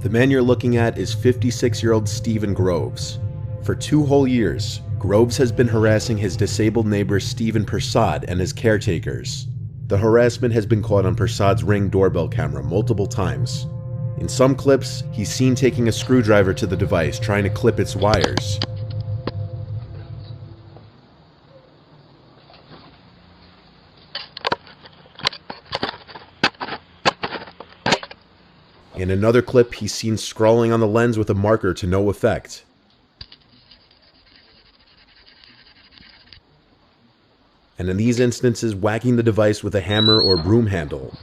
The man you're looking at is 56-year-old Stephen Groves. For 2 whole years, Groves has been harassing his disabled neighbor Stephen Persad and his caretakers. The harassment has been caught on Persad's Ring doorbell camera multiple times. In some clips, he's seen taking a screwdriver to the device trying to clip its wires. In another clip, he's seen scrawling on the lens with a marker to no effect. And in these instances, whacking the device with a hammer or broom handle.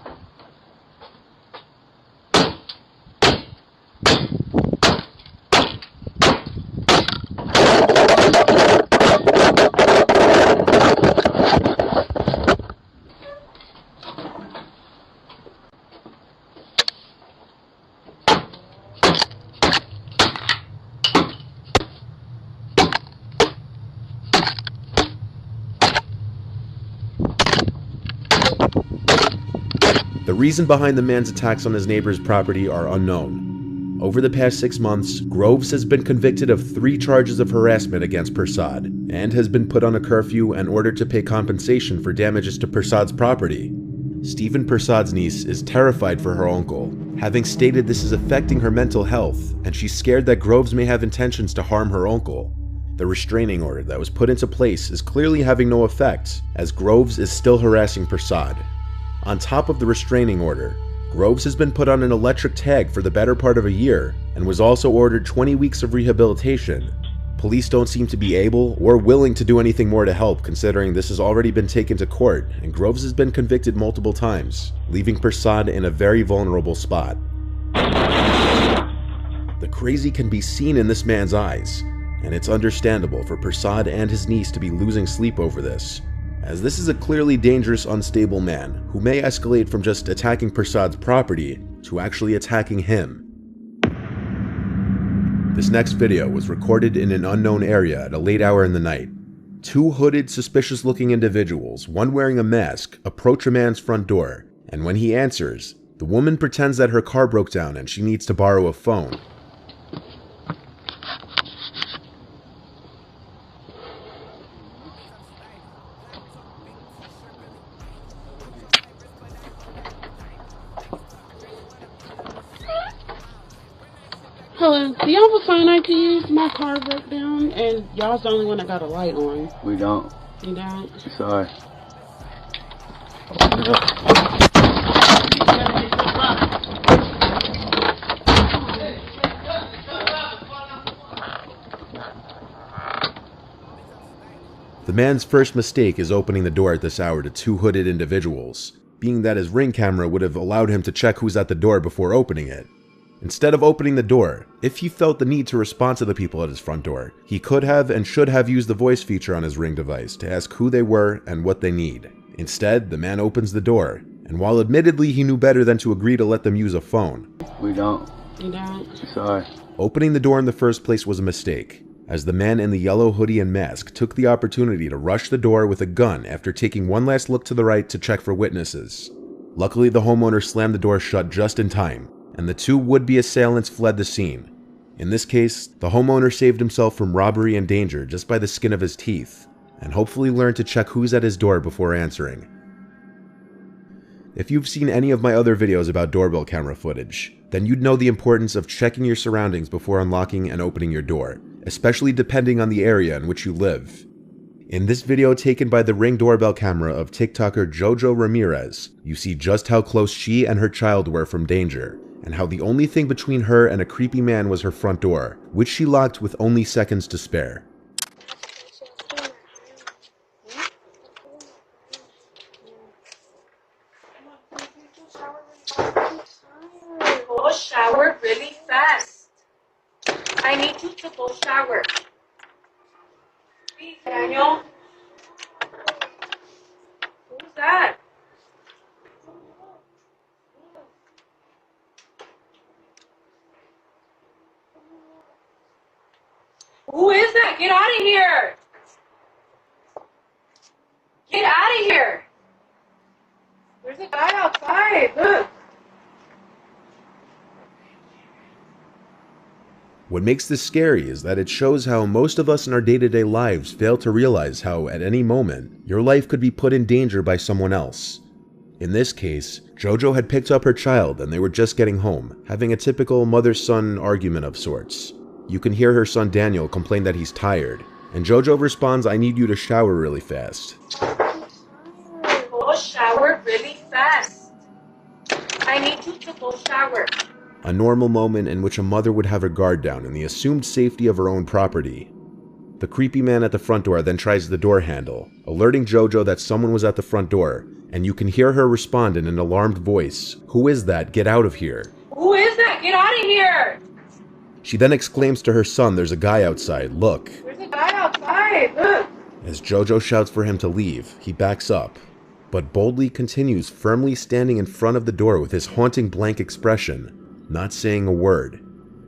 The reason behind the man's attacks on his neighbor's property are unknown. Over the past 6 months, Groves has been convicted of 3 charges of harassment against Persad, and has been put on a curfew and ordered to pay compensation for damages to Persad's property. Stephen Persad's niece is terrified for her uncle, having stated this is affecting her mental health, and she's scared that Groves may have intentions to harm her uncle. The restraining order that was put into place is clearly having no effect, as Groves is still harassing Persad. On top of the restraining order, Groves has been put on an electric tag for the better part of a year, and was also ordered 20 weeks of rehabilitation. Police don't seem to be able or willing to do anything more to help, considering this has already been taken to court, and Groves has been convicted multiple times, leaving Persad in a very vulnerable spot. The crazy can be seen in this man's eyes, and it's understandable for Persad and his niece to be losing sleep over this, as this is a clearly dangerous, unstable man who may escalate from just attacking Persad's property to actually attacking him. This next video was recorded in an unknown area at a late hour in the night. 2 hooded, suspicious-looking individuals, one wearing a mask, approach a man's front door, and when he answers, the woman pretends that her car broke down and she needs to borrow a phone. Hello, do y'all have a phone I can use? My car broke down, and y'all's the only one that got a light on. We don't. You don't? Sorry. The man's first mistake is opening the door at this hour to 2 hooded individuals, being that his Ring camera would have allowed him to check who's at the door before opening it. Instead of opening the door, if he felt the need to respond to the people at his front door, he could have and should have used the voice feature on his Ring device to ask who they were and what they need. Instead, the man opens the door, and while admittedly he knew better than to agree to let them use a phone. We don't. You don't? Sorry. Opening the door in the first place was a mistake, as the man in the yellow hoodie and mask took the opportunity to rush the door with a gun after taking one last look to the right to check for witnesses. Luckily, the homeowner slammed the door shut just in time, and the 2 would-be assailants fled the scene. In this case, the homeowner saved himself from robbery and danger just by the skin of his teeth, and hopefully learned to check who's at his door before answering. If you've seen any of my other videos about doorbell camera footage, then you'd know the importance of checking your surroundings before unlocking and opening your door, especially depending on the area in which you live. In this video taken by the Ring doorbell camera of TikToker Jojo Ramirez, you see just how close she and her child were from danger, and how the only thing between her and a creepy man was her front door, which she locked with only seconds to spare. Go shower really fast. I need you to go shower. Please, Daniel. Who's that? Who is that? Get out of here! Get out of here! There's a guy outside. Look. What makes this scary is that it shows how most of us in our day-to-day lives fail to realize how at any moment, your life could be put in danger by someone else. In this case, JoJo had picked up her child and they were just getting home, having a typical mother-son argument of sorts. You can hear her son Daniel complain that he's tired, and JoJo responds, "I need you to shower really fast." Go shower really fast. I need you to go shower. A normal moment in which a mother would have her guard down in the assumed safety of her own property. The creepy man at the front door then tries the door handle, alerting JoJo that someone was at the front door, and you can hear her respond in an alarmed voice, "Who is that? Get out of here." Who is that? Get out of here! She then exclaims to her son, "There's a guy outside, look." There's a guy outside, look! As JoJo shouts for him to leave, he backs up, but boldly continues firmly standing in front of the door with his haunting blank expression, not saying a word.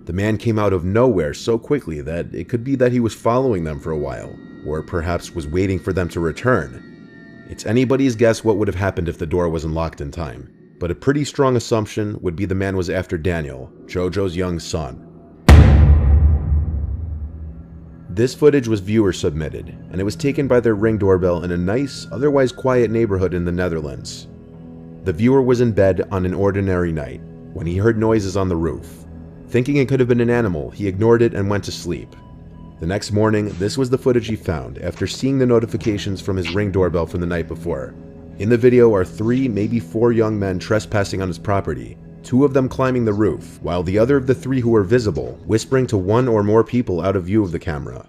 The man came out of nowhere so quickly that it could be that he was following them for a while, or perhaps was waiting for them to return. It's anybody's guess what would have happened if the door wasn't locked in time, but a pretty strong assumption would be the man was after Daniel, JoJo's young son. This footage was viewer submitted, and it was taken by their Ring doorbell in a nice, otherwise quiet neighborhood in the Netherlands. The viewer was in bed on an ordinary night when he heard noises on the roof. Thinking it could have been an animal, he ignored it and went to sleep. The next morning, this was the footage he found after seeing the notifications from his Ring doorbell from the night before. In the video are 3, maybe 4 young men trespassing on his property, 2 of them climbing the roof, while the other of the 3 who were visible, whispering to 1 or more people out of view of the camera.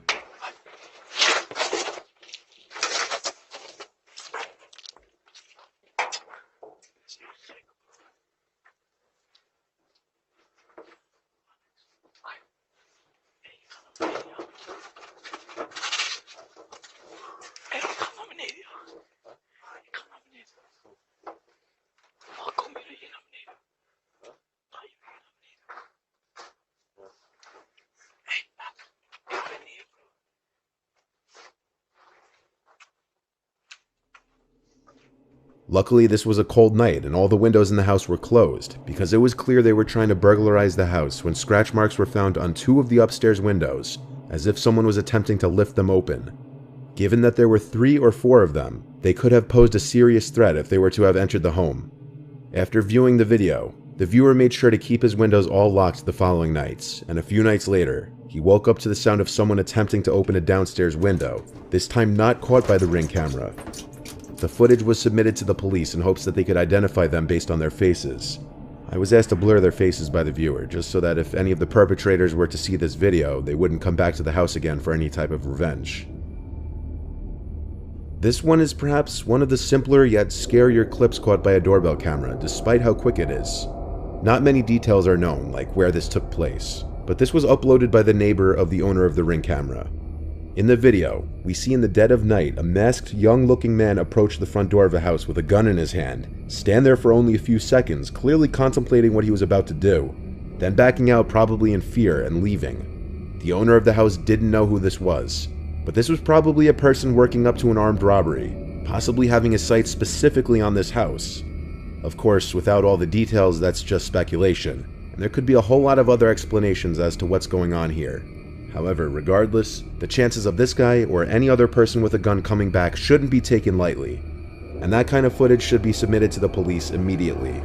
Luckily, this was a cold night and all the windows in the house were closed, because it was clear they were trying to burglarize the house when scratch marks were found on 2 of the upstairs windows, as if someone was attempting to lift them open. Given that there were 3 or 4 of them, they could have posed a serious threat if they were to have entered the home. After viewing the video, the viewer made sure to keep his windows all locked the following nights, and a few nights later, he woke up to the sound of someone attempting to open a downstairs window, this time not caught by the Ring camera. The footage was submitted to the police in hopes that they could identify them based on their faces. I was asked to blur their faces by the viewer, just so that if any of the perpetrators were to see this video, they wouldn't come back to the house again for any type of revenge. This one is perhaps one of the simpler yet scarier clips caught by a doorbell camera, despite how quick it is. Not many details are known, like where this took place, but this was uploaded by the neighbor of the owner of the Ring camera. In the video, we see in the dead of night a masked, young-looking man approach the front door of a house with a gun in his hand, stand there for only a few seconds, clearly contemplating what he was about to do, then backing out probably in fear and leaving. The owner of the house didn't know who this was, but this was probably a person working up to an armed robbery, possibly having his sights specifically on this house. Of course, without all the details, that's just speculation, and there could be a whole lot of other explanations as to what's going on here. However, regardless, the chances of this guy or any other person with a gun coming back shouldn't be taken lightly, and that kind of footage should be submitted to the police immediately.